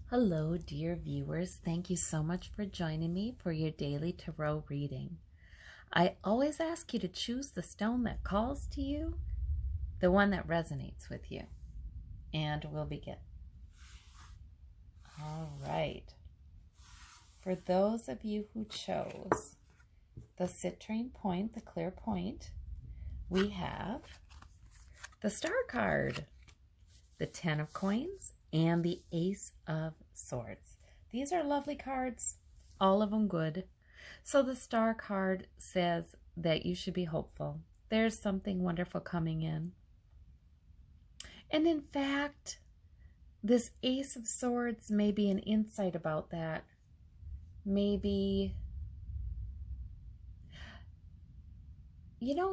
Hello, dear viewers. Thank you so much for joining me for your daily tarot reading. I always ask you to choose the stone that calls to you, the one that resonates with you. And we'll begin. All right. For those of you who chose the citrine point, the clear point, we have the Star card, the 10 of coins, and the Ace of Swords. These are lovely cards, all of them good. So the Star card says that you should be hopeful. There's something wonderful coming in. And in fact, this Ace of Swords may be an insight about that. Maybe,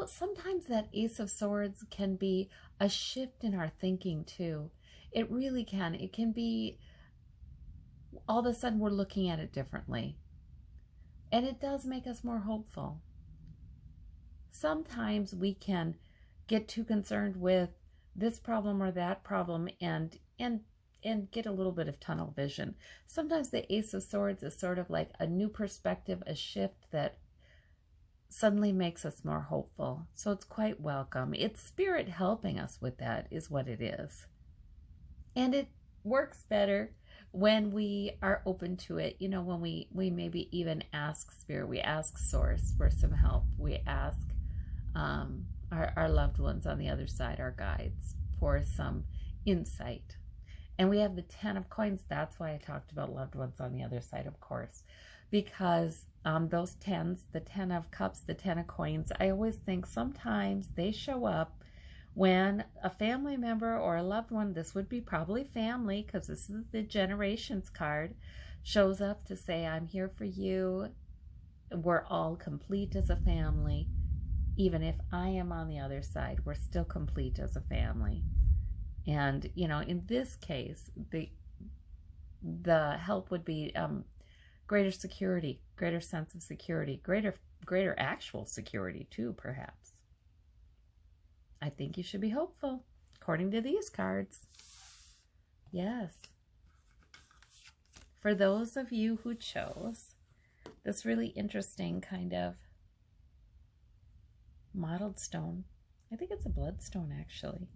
sometimes that Ace of Swords can be a shift in our thinking too. It really can. It can be all of a sudden we're looking at it differently. And it does make us more hopeful. Sometimes we can get too concerned with this problem or that problem and get a little bit of tunnel vision. Sometimes the Ace of Swords is sort of like a new perspective, a shift that suddenly makes us more hopeful. So it's quite welcome. It's spirit helping us with that is what it is. And it works better when we are open to it. When we maybe even ask spirit, we ask source for some help. We ask our loved ones on the other side, our guides, for some insight. And we have the 10 of coins. That's why I talked about loved ones on the other side, of course, because those 10s, the 10 of cups, the 10 of coins, I always think sometimes they show up when a family member or a loved one, this would be probably family because this is the generations card, shows up to say, I'm here for you. We're all complete as a family. Even if I am on the other side, we're still complete as a family. And, in this case, the help would be greater security, greater sense of security, greater actual security too, perhaps. I think you should be hopeful, according to these cards. Yes. For those of you who chose this really interesting kind of mottled stone, I think it's a bloodstone actually,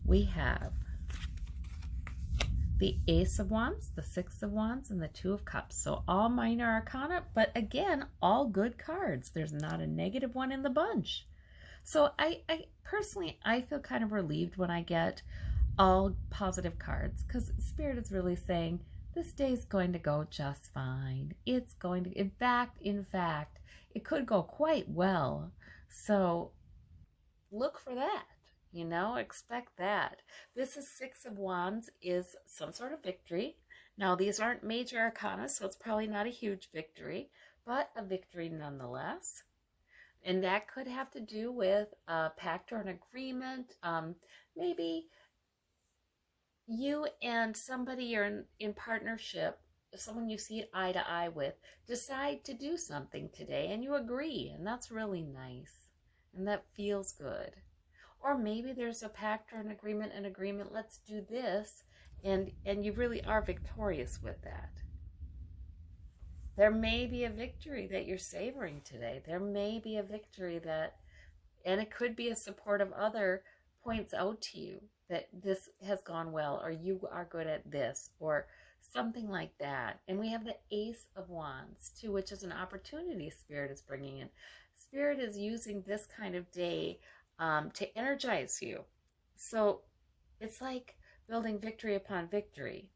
we have the Ace of Wands, the Six of Wands, and the Two of Cups. So all minor arcana, but again, all good cards. There's not a negative one in the bunch. So I personally, I feel kind of relieved when I get all positive cards because Spirit is really saying this day's going to go just fine. It's going to, in fact, it could go quite well. So look for that, expect that. This is Six of Wands is some sort of victory. Now, these aren't major arcana, so it's probably not a huge victory, but a victory nonetheless. And that could have to do with a pact or an agreement. Maybe you and somebody you're in partnership, someone you see eye to eye with, decide to do something today and you agree. And that's really nice. And that feels good. Or maybe there's a pact or an agreement, let's do this. And you really are victorious with that. There may be a victory that you're savoring today. There may be a victory and it could be a support of other points out to you that this has gone well, or you are good at this, or something like that. And we have the Ace of Wands too, which is an opportunity Spirit is bringing in. Spirit is using this kind of day to energize you. So it's like building victory upon victory.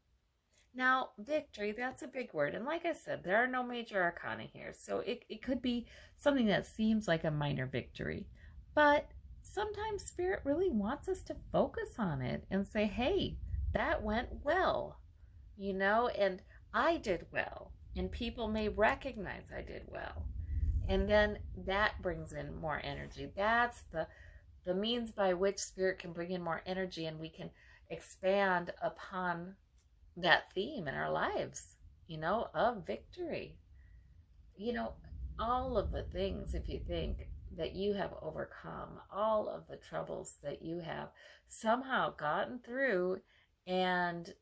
Now, victory, that's a big word. And like I said, there are no major arcana here. So it could be something that seems like a minor victory. But sometimes Spirit really wants us to focus on it and say, hey, that went well, and I did well. And people may recognize I did well. And then that brings in more energy. That's the means by which Spirit can bring in more energy, and we can expand upon that theme in our lives, of victory. All of the things, if you think that you have overcome, all of the troubles that you have somehow gotten through and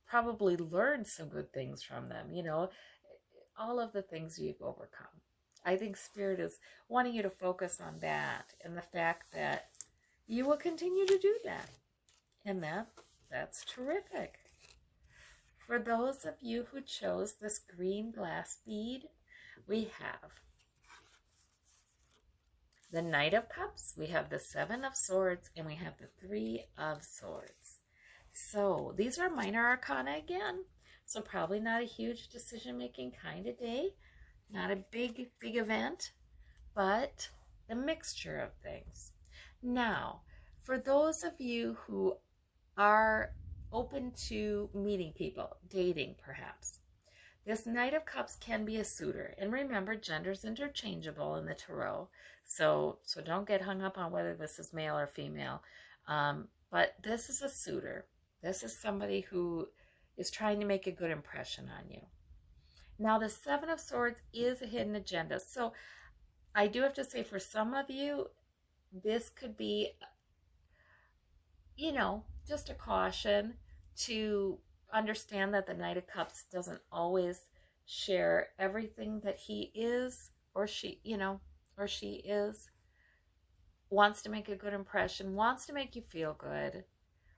probably learned some good things from them, you know, all of the things you've overcome. I think Spirit is wanting you to focus on that and the fact that you will continue to do that. And that's terrific. For those of you who chose this green glass bead, we have the Knight of Cups, we have the Seven of Swords, and we have the Three of Swords. So these are minor arcana again. So probably not a huge decision-making kind of day. Not a big event, but the mixture of things. Now, for those of you who are open to meeting people, dating perhaps, this Knight of Cups can be a suitor. And remember, gender's interchangeable in the tarot. So don't get hung up on whether this is male or female. But this is a suitor. This is somebody who is trying to make a good impression on you. Now, the Seven of Swords is a hidden agenda. So I do have to say, for some of you, this could be, you know, just a caution to understand that the Knight of Cups doesn't always share everything that he is or she, you know, or she is. Wants to make a good impression, wants to make you feel good,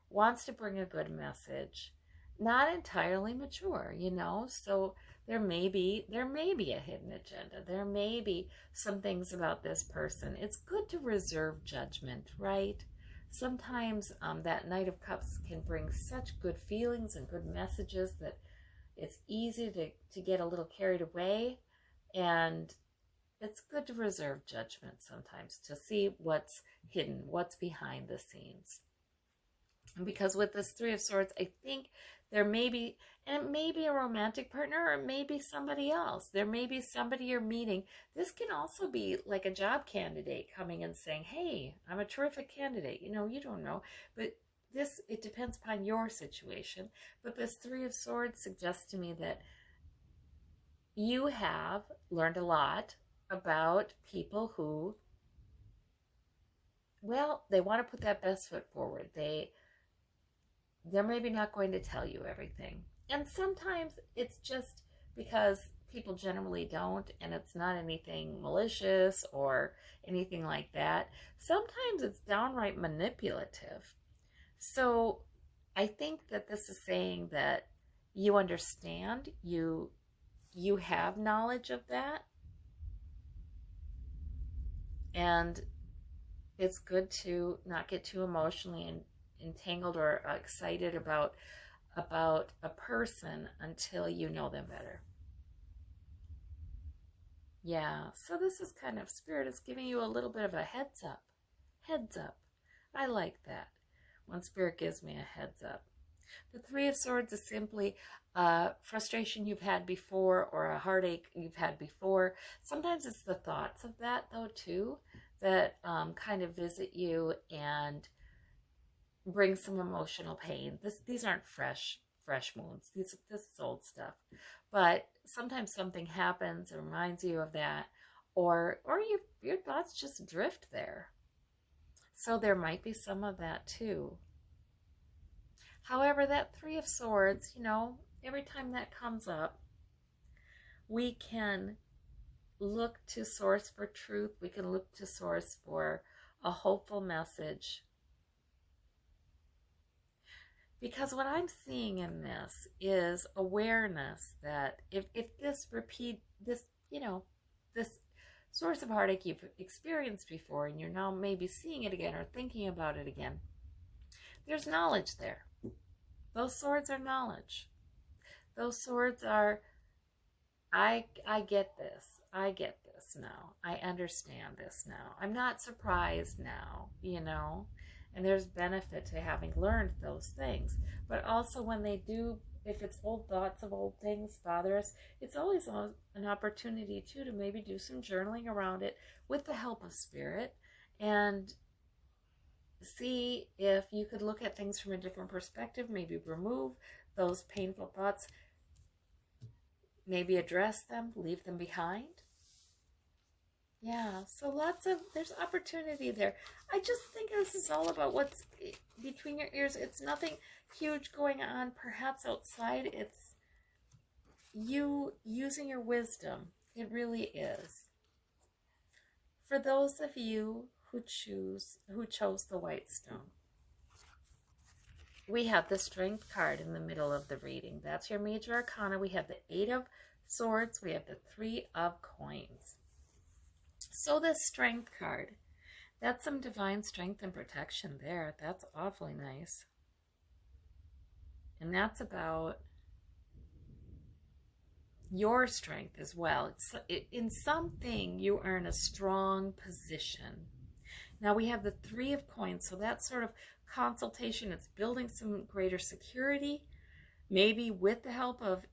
wants to bring a good message. Not entirely mature, you know, so there may be a hidden agenda. There may be some things about this person. It's good to reserve judgment, right? Sometimes that Knight of Cups can bring such good feelings and good messages that it's easy to get a little carried away, and it's good to reserve judgment sometimes to see what's hidden, what's behind the scenes. And because with this Three of Swords, I think there may be, and it may be a romantic partner, or it may be somebody else. There may be somebody you're meeting. This can also be like a job candidate coming and saying, hey, I'm a terrific candidate. You know, you don't know. But this, it depends upon your situation. But this Three of Swords suggests to me that you have learned a lot about people who, well, they want to put that best foot forward. They're maybe not going to tell you everything. And sometimes it's just because people generally don't, and it's not anything malicious or anything like that. Sometimes it's downright manipulative. So I think that this is saying that you understand, you have knowledge of that, and it's good to not get too emotionally entangled or excited about a person until you know them better. Yeah, so this is kind of, Spirit is giving you a little bit of a heads up. Heads up. I like that when Spirit gives me a heads up. The Three of Swords is simply a frustration you've had before or a heartache you've had before. Sometimes it's the thoughts of that, though, too, that kind of visit you and bring some emotional pain. These aren't fresh wounds. This is old stuff. But sometimes something happens and reminds you of that, or your thoughts just drift there. So there might be some of that too. However, that Three of Swords, you know, every time that comes up, we can look to Source for truth. We can look to Source for a hopeful message. Because what I'm seeing in this is awareness that if this source of heartache you've experienced before and you're now maybe seeing it again or thinking about it again, there's knowledge there. Those swords are knowledge. Those swords are, I get this. I get this now. I understand this now. I'm not surprised now, you know. And there's benefit to having learned those things. But also when they do, if it's old thoughts of old things bother us, it's always an opportunity too to maybe do some journaling around it with the help of Spirit and see if you could look at things from a different perspective, maybe remove those painful thoughts, maybe address them, leave them behind. Yeah, so there's opportunity there. I just think this is all about what's between your ears. It's nothing huge going on, perhaps outside. It's you using your wisdom. It really is. For those of you who chose the white stone, we have the Strength card in the middle of the reading. That's your major arcana. We have the Eight of Swords. We have the Three of Coins. So this Strength card, that's some divine strength and protection there. That's awfully nice. And that's about your strength as well. In something, you are in a strong position. Now we have the Three of Coins, so that's sort of consultation. It's building some greater security, maybe with the help of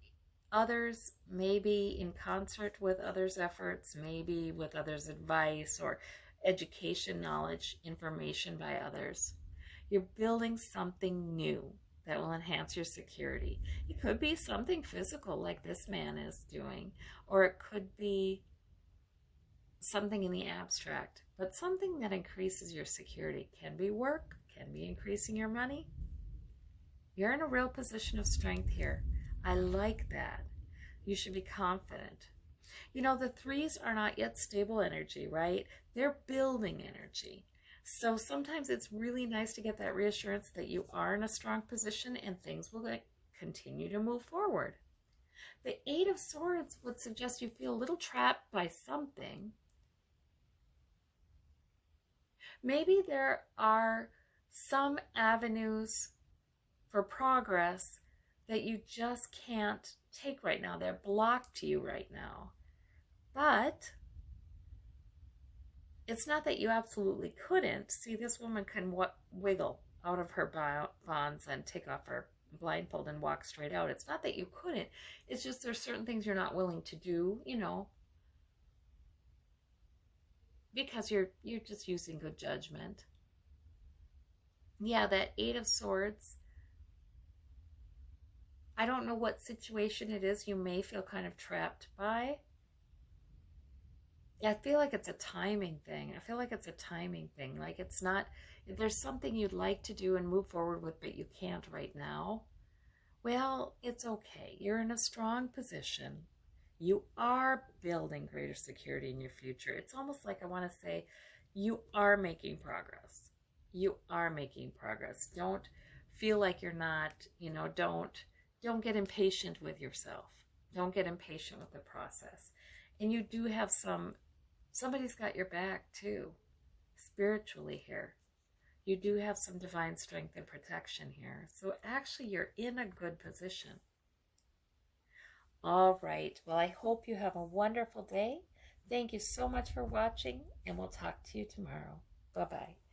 others, maybe in concert with others' efforts, maybe with others' advice or education, knowledge, information by others. You're building something new that will enhance your security. It could be something physical like this man is doing, or it could be something in the abstract, but something that increases your security. Can be work, can be increasing your money. You're in a real position of strength here. I like that. You should be confident. You know, the threes are not yet stable energy, right? They're building energy. So sometimes it's really nice to get that reassurance that you are in a strong position and things will continue to move forward. The Eight of Swords would suggest you feel a little trapped by something. Maybe there are some avenues for progress that you just can't take right now. They're blocked to you right now. But it's not that you absolutely couldn't. See, this woman can wiggle out of her bonds and take off her blindfold and walk straight out. It's not that you couldn't. It's just there's certain things you're not willing to do, you know, because you're just using good judgment. Yeah, that Eight of Swords, I don't know what situation it is you may feel kind of trapped by. I feel like it's a timing thing. I feel like it's a timing thing. Like it's not, if there's something you'd like to do and move forward with, but you can't right now. Well, it's okay. You're in a strong position. You are building greater security in your future. It's almost like I want to say you are making progress. You are making progress. Don't feel like you're not, you know, don't get impatient with yourself. Don't get impatient with the process. And you do have somebody's got your back too, spiritually here. You do have some divine strength and protection here. So actually you're in a good position. All right. Well, I hope you have a wonderful day. Thank you so much for watching, and we'll talk to you tomorrow. Bye-bye.